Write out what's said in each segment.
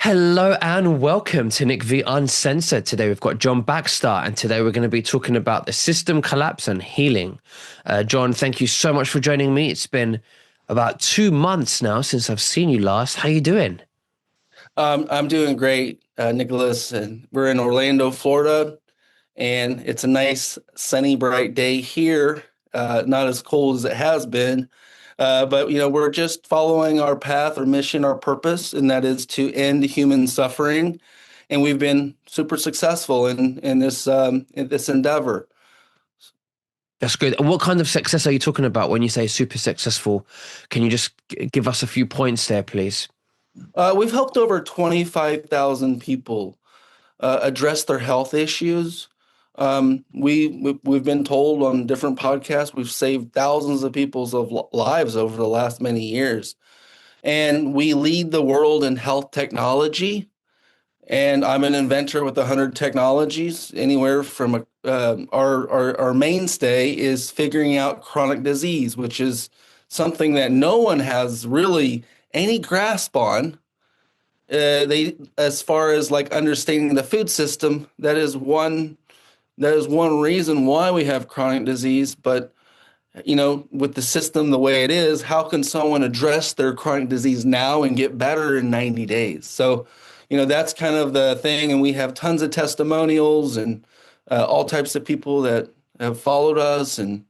Hello and welcome to Nick V Uncensored. Today we've got John Baxter, and today we're going to be talking about the system collapse and healing. John, thank you so much for joining me. It's been about 2 months now since I've seen you last. How you doing? I'm doing great, Nicholas, and we're in Orlando, Florida, and it's a nice, sunny, bright day here. Not as cold as it has been, but we're just following our path, our mission, our purpose, and that is to end human suffering. And we've been super successful in this endeavor. That's good. And what kind of success are you talking about when you say super successful? Can you just give us a few points there, please? We've helped over 25,000 people address their health issues. We've been told on different podcasts we've saved thousands of people's lives over the last many years, and we lead the world in health technology. And I'm an inventor with 100 technologies. Anywhere from our mainstay is figuring out chronic disease, which is something that no one has really any grasp on. They, as far as like understanding the food system, that is one reason why we have chronic disease. But with the system the way it is, how can someone address their chronic disease now and get better in 90 days? So, that's kind of the thing. And we have tons of testimonials and all types of people that have followed us and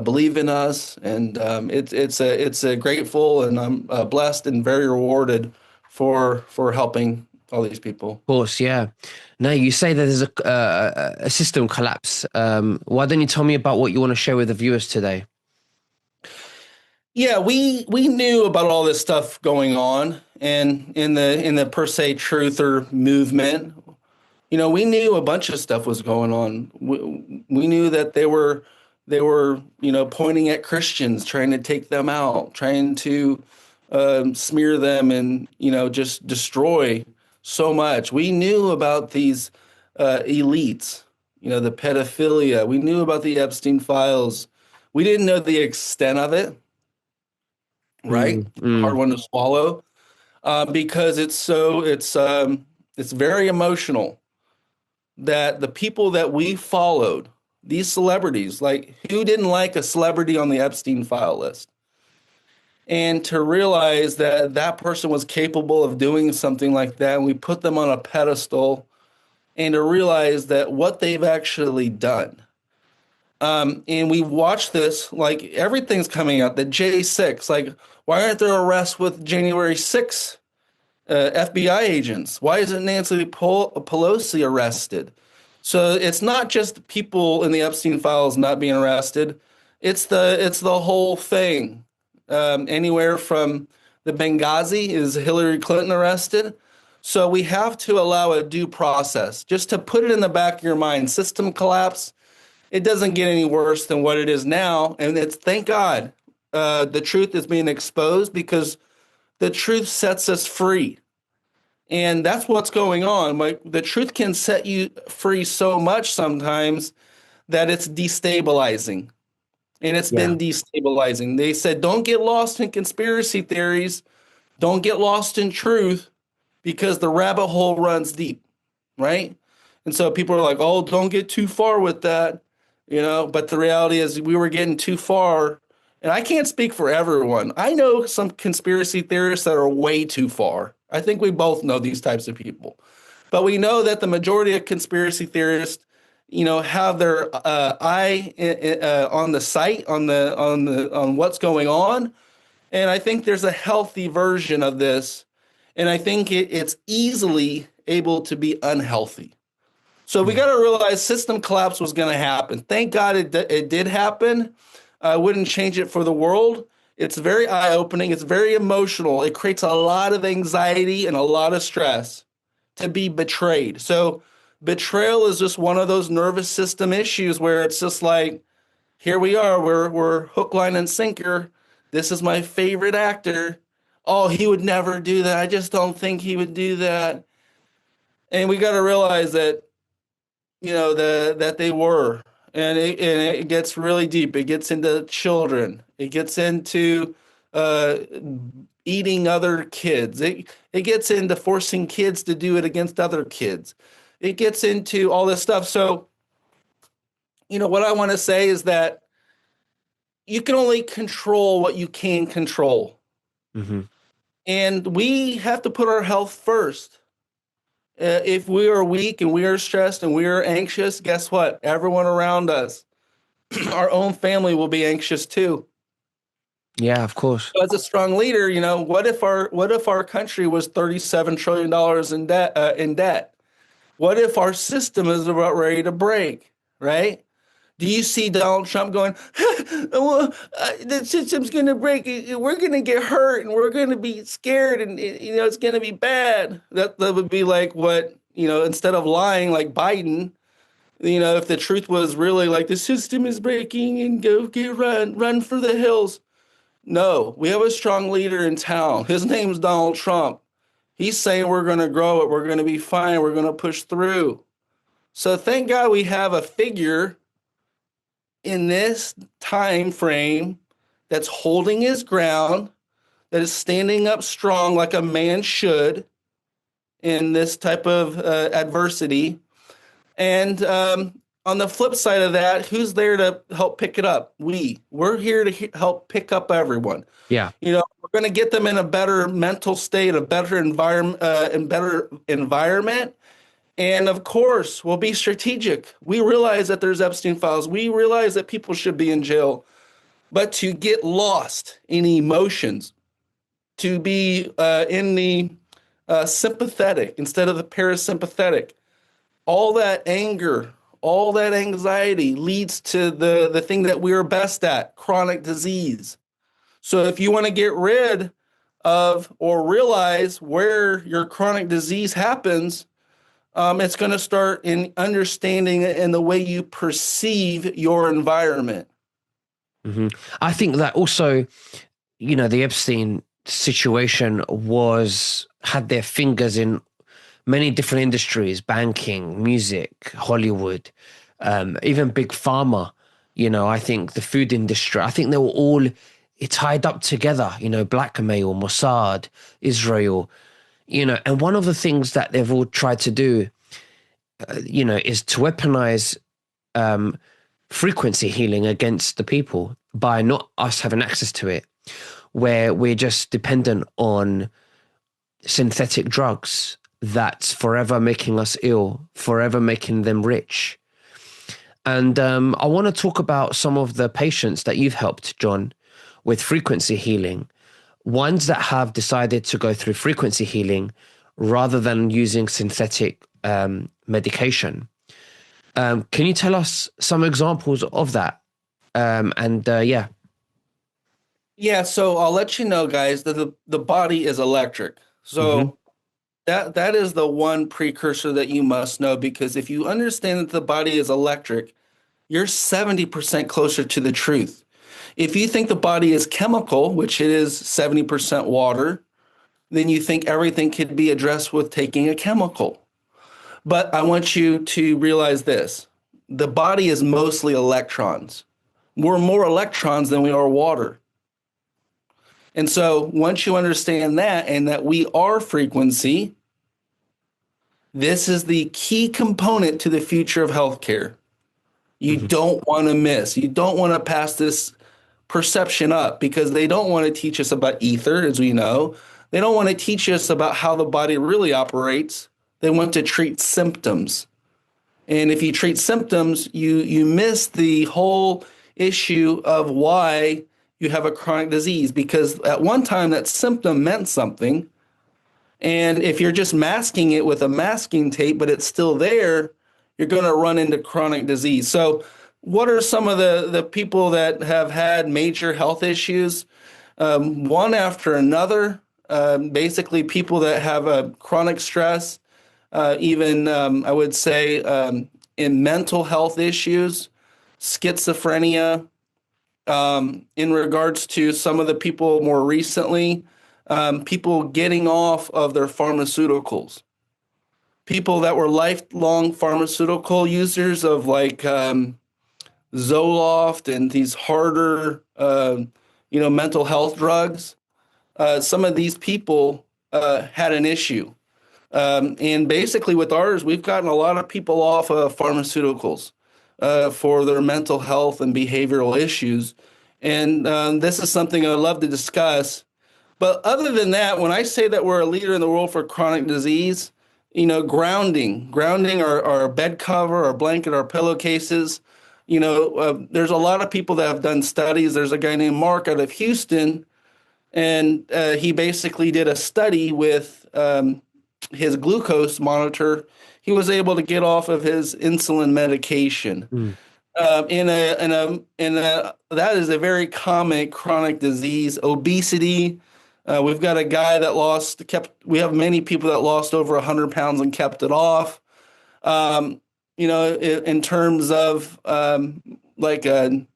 believe in us. And it's a grateful, and I'm blessed and very rewarded for helping all these people. Of course, yeah. Now you say that there's a system collapse. Why don't you tell me about what you want to share with the viewers today? Yeah, we knew about all this stuff going on, and in the per se truther movement, we knew a bunch of stuff was going on. We knew that they were pointing at Christians, trying to take them out, trying to smear them and just destroy so much. We knew about these elites, the pedophilia. We knew about the Epstein files. We didn't know the extent of it, right? Mm, mm. Hard one to swallow, because it's very emotional that the people that we followed, these celebrities, like who didn't like a celebrity on the Epstein file list? And to realize that that person was capable of doing something like that, and we put them on a pedestal, and to realize that what they've actually done. And we watch this, like everything's coming out, the J6, like, why aren't there arrests with January 6th FBI agents? Why isn't Nancy Pelosi arrested? So it's not just people in the Epstein files not being arrested. It's the whole thing. Anywhere from the Benghazi, is Hillary Clinton arrested? So we have to allow a due process. Just to put it in the back of your mind, system collapse, it doesn't get any worse than what it is now. And it's, thank God, the truth is being exposed, because the truth sets us free. And that's what's going on. Like, the truth can set you free so much sometimes that it's destabilizing. And it's Yeah. been destabilizing. They said, don't get lost in conspiracy theories, don't get lost in truth, because the rabbit hole runs deep, right? And so people are like, oh, don't get too far with that, but the reality is we were getting too far. And I can't speak for everyone. I know some conspiracy theorists that are way too far. I think we both know these types of people. But we know that the majority of conspiracy theorists, have their eye on the site, on what's going on. And I think there's a healthy version of this, and I think it's easily able to be unhealthy. So we got to realize system collapse was going to happen. Thank God it did happen. I wouldn't change it for the world. It's very eye-opening. It's very emotional. It creates a lot of anxiety and a lot of stress to be betrayed. So betrayal is just one of those nervous system issues where it's just like, here we are, we're hook, line, and sinker. This is my favorite actor. Oh, he would never do that. I just don't think he would do that. And we got to realize that, that they were. And it gets really deep. It gets into children. It gets into eating other kids. It gets into forcing kids to do it against other kids. It gets into all this stuff. So, what I want to say is that you can only control what you can control. Hmm. And we have to put our health first. If we are weak and we are stressed and we are anxious, guess what? Everyone around us, our own family will be anxious too. Yeah, of course. So as a strong leader, what if our country was $37 trillion in debt What if our system is about ready to break, right? Do you see Donald Trump going, well, the system's going to break. We're going to get hurt and we're going to be scared and, it's going to be bad. That would be like what, instead of lying like Biden, if the truth was really like the system is breaking and run for the hills. No, we have a strong leader in town. His name's Donald Trump. He's saying we're going to grow it. We're going to be fine. We're going to push through. So thank God we have a figure in this time frame that's holding his ground, that is standing up strong like a man should in this type of adversity. And on the flip side of that, who's there to help pick it up? We're here to help pick up everyone. Yeah. We're going to get them in a better mental state, a better environment, and of course, we'll be strategic. We realize that there's Epstein files. We realize that people should be in jail. But to get lost in emotions, to be in the sympathetic instead of the parasympathetic, all that anger, all that anxiety leads to the thing that we're best at, chronic disease. So if you want to get rid of or realize where your chronic disease happens, it's going to start in understanding it in the way you perceive your environment. Hmm. I think that also, the Epstein situation had their fingers in many different industries: banking, music, Hollywood, even big pharma. I think the food industry. I think they were all tied up together. Blackmail, Mossad, Israel. And one of the things that they've all tried to do, is to weaponize frequency healing against the people by not us having access to it, where we're just dependent on synthetic drugs that's forever making us ill, forever making them rich. And I want to talk about some of the patients that you've helped, John, with frequency healing, ones that have decided to go through frequency healing rather than using synthetic medication. Can you tell us some examples of that? Yeah. Yeah, so I'll let you know, guys, that the body is electric. Hmm. So that is the one precursor that you must know, because if you understand that the body is electric, you're 70% closer to the truth. If you think the body is chemical, which it is 70% water, then you think everything could be addressed with taking a chemical. But I want you to realize this. The body is mostly electrons. We're more electrons than we are water. And so once you understand that and that we are frequency, this is the key component to the future of healthcare. You Hmm. don't want to miss. You don't want to pass this perception up, because they don't want to teach us about ether, as we know. They don't want to teach us about how the body really operates. They want to treat symptoms. And if you treat symptoms, you miss the whole issue of why you have a chronic disease, because at one time that symptom meant something. And if you're just masking it with a masking tape, but it's still there, you're going to run into chronic disease. So, what are some of the people that have had major health issues, one after another? Basically, people that have a chronic stress, even I would say in mental health issues, schizophrenia. In regards to some of the people more recently, people getting off of their pharmaceuticals, people that were lifelong pharmaceutical users of like Zoloft and these harder, mental health drugs. some of these people had an issue. And basically, with ours, we've gotten a lot of people off of pharmaceuticals for their mental health and behavioral issues. And this is something I'd love to discuss. But other than that, when I say that we're a leader in the world for chronic disease, grounding our bed cover, our blanket, our pillowcases. There's a lot of people that have done studies. There's a guy named Mark out of Houston, and he basically did a study with his glucose monitor. He was able to get off of his insulin medication. Mm. That is a very common chronic disease. Obesity. We've got a guy that we have many people that lost over 100 pounds and kept it off. In terms of like a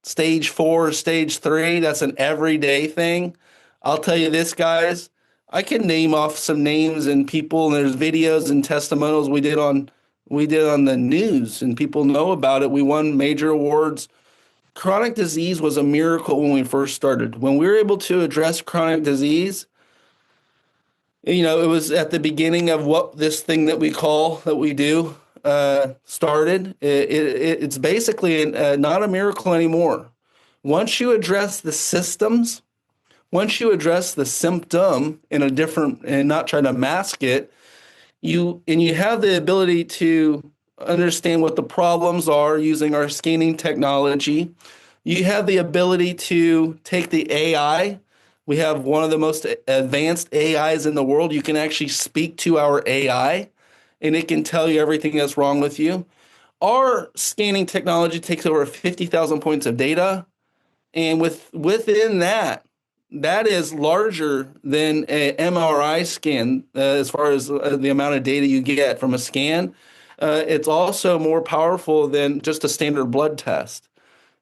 stage 4, stage 3, that's an everyday thing. I'll tell you this, guys, I can name off some names and people, and there's videos and testimonials we did on the news, and people know about it. We won major awards. Chronic disease was a miracle when we first started. When we were able to address chronic disease, it was at the beginning of what this thing that we do started. It's basically not a miracle anymore. Once you address the systems, once you address the symptom in a different and not try to mask it, you have the ability to understand what the problems are using our scanning technology. You have the ability to take the AI. We have one of the most advanced AIs in the world. You can actually speak to our AI, and it can tell you everything that's wrong with you. Our scanning technology takes over 50,000 points of data, and within that is larger than an MRI scan as far as the amount of data you get from a scan. It's also more powerful than just a standard blood test.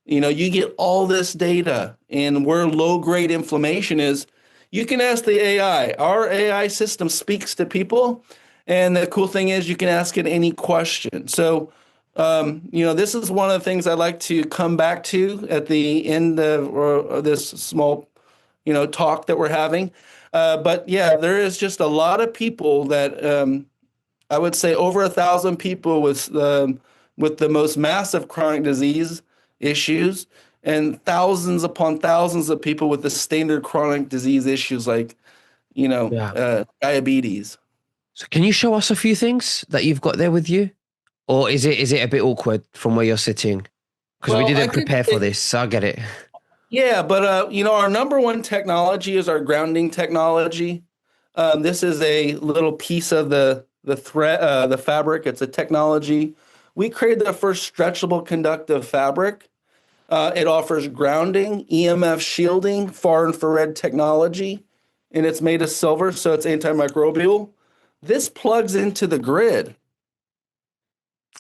You get all this data, and where low-grade inflammation is, you can ask the AI. Our AI system speaks to people, and the cool thing is you can ask it any question. So, this is one of the things I'd like to come back to at the end of this small, talk that we're having. But yeah, there is just a lot of people that I would say over 1,000 people with the most massive chronic disease issues, and thousands upon thousands of people with the standard chronic disease issues like, Yeah. diabetes. So can you show us a few things that you've got there with you? Or is it a bit awkward from where you're sitting? Because we Well, I didn't could prepare for say, this, so I get it. yeah, but our number one technology is our grounding technology. This is a little piece of the thread, the fabric. It's a technology. We created the first stretchable conductive fabric. It offers grounding, EMF shielding, far infrared technology, and it's made of silver, so it's antimicrobial. This plugs into the grid.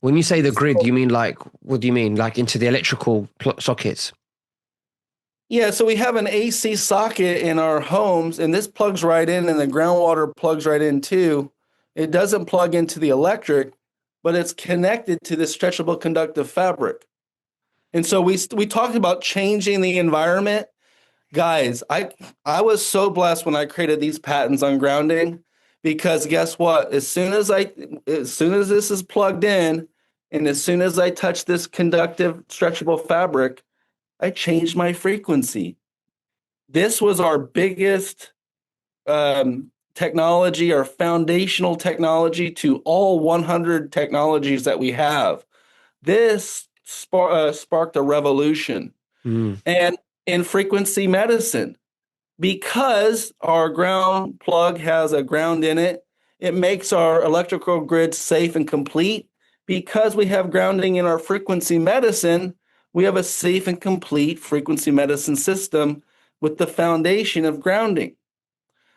When you say the grid, you mean like, what do you mean? Like into the electrical sockets? Yeah, so we have an AC socket in our homes, and this plugs right in, and the groundwater plugs right in too. It doesn't plug into the electric, but it's connected to the stretchable conductive fabric. And so we talked about changing the environment. Guys, I was so blessed when I created these patents on grounding, because guess what? As soon as this is plugged in, and as soon as I touch this conductive stretchable fabric, I changed my frequency. This was our biggest technology, our foundational technology to all 100 technologies that we have. This sparked a revolution. Mm. And in frequency medicine, because our ground plug has a ground in it, it makes our electrical grid safe and complete. Because we have grounding in our frequency medicine, we have a safe and complete frequency medicine system with the foundation of grounding.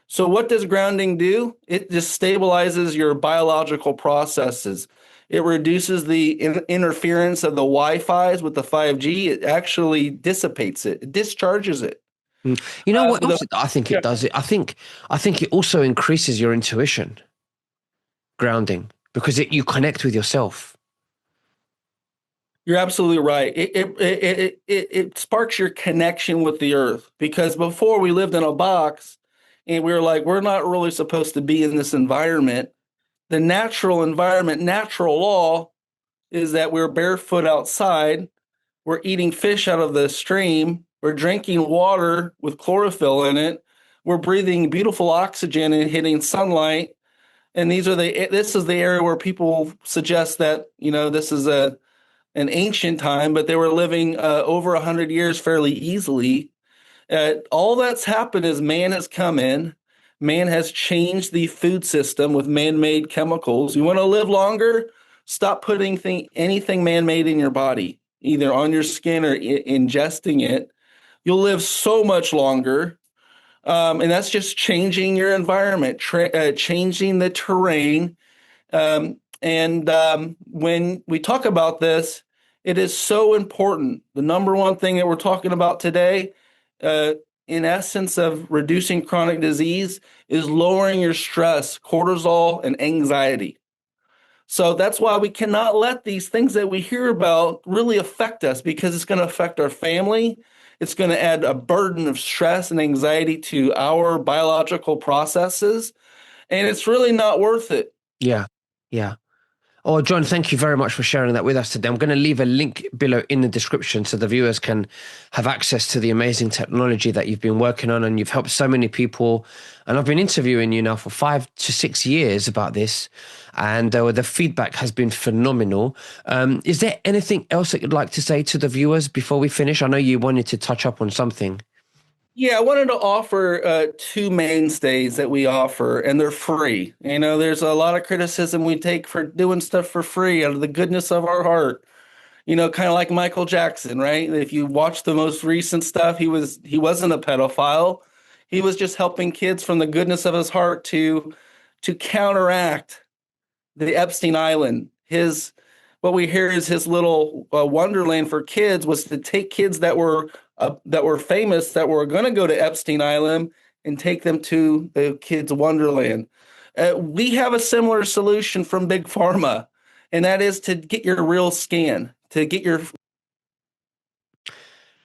So what does grounding do? It just stabilizes your biological processes. It reduces the interference of the Wi-Fi's with the 5G. It actually dissipates it. It discharges it. Mm. You know what So else I think it does? I think it also increases your intuition, grounding, because you connect with yourself. You're absolutely right. It sparks your connection with the earth, because before we lived in a box, and we were like, we're not really supposed to be in this environment. The natural environment, natural law is that we're barefoot outside, we're eating fish out of the stream, we're drinking water with chlorophyll in it, we're breathing beautiful oxygen and hitting sunlight. And this is the area where people suggest that, this is an ancient time, but they were living over 100 years fairly easily. All that's happened is man has come in. Man has changed the food system with man-made chemicals. You want to live longer? Stop putting anything man-made in your body, either on your skin or ingesting it. You'll live so much longer. And that's just changing your environment, changing the terrain. And when we talk about this, it is so important. The number one thing that we're talking about today, in essence of reducing chronic disease, is lowering your stress, cortisol, and anxiety. So that's why we cannot let these things that we hear about really affect us, because it's going to affect our family. It's going to add a burden of stress and anxiety to our biological processes, and it's really not worth it. Yeah. Yeah. Oh, John, thank you very much for sharing that with us today. I'm going to leave a link below in the description so the viewers can have access to the amazing technology that you've been working on, and you've helped so many people. And I've been interviewing you now for 5 to 6 years about this, and the feedback has been phenomenal. Is there anything else that you'd like to say to the viewers before we finish? I know you wanted to touch up on something. Yeah, I wanted to offer two mainstays that we offer, and they're free. There's a lot of criticism we take for doing stuff for free out of the goodness of our heart. Kind of like Michael Jackson, right? If you watch the most recent stuff, he wasn't a pedophile. He was just helping kids from the goodness of his heart to counteract the Epstein Island. What we hear is his little wonderland for kids was to take kids that were famous, that were going to go to Epstein Island, and take them to the kids' wonderland. We have a similar solution from Big Pharma, and that is to get your real scan, to get your.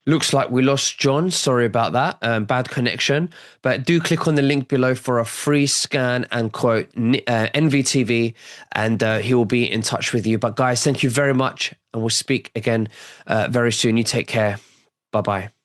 Looks like we lost John. Sorry about that. Bad connection. But do click on the link below for a free scan and quote NVTV, and he will be in touch with you. But guys, thank you very much, and we'll speak again very soon. You take care. Bye-bye.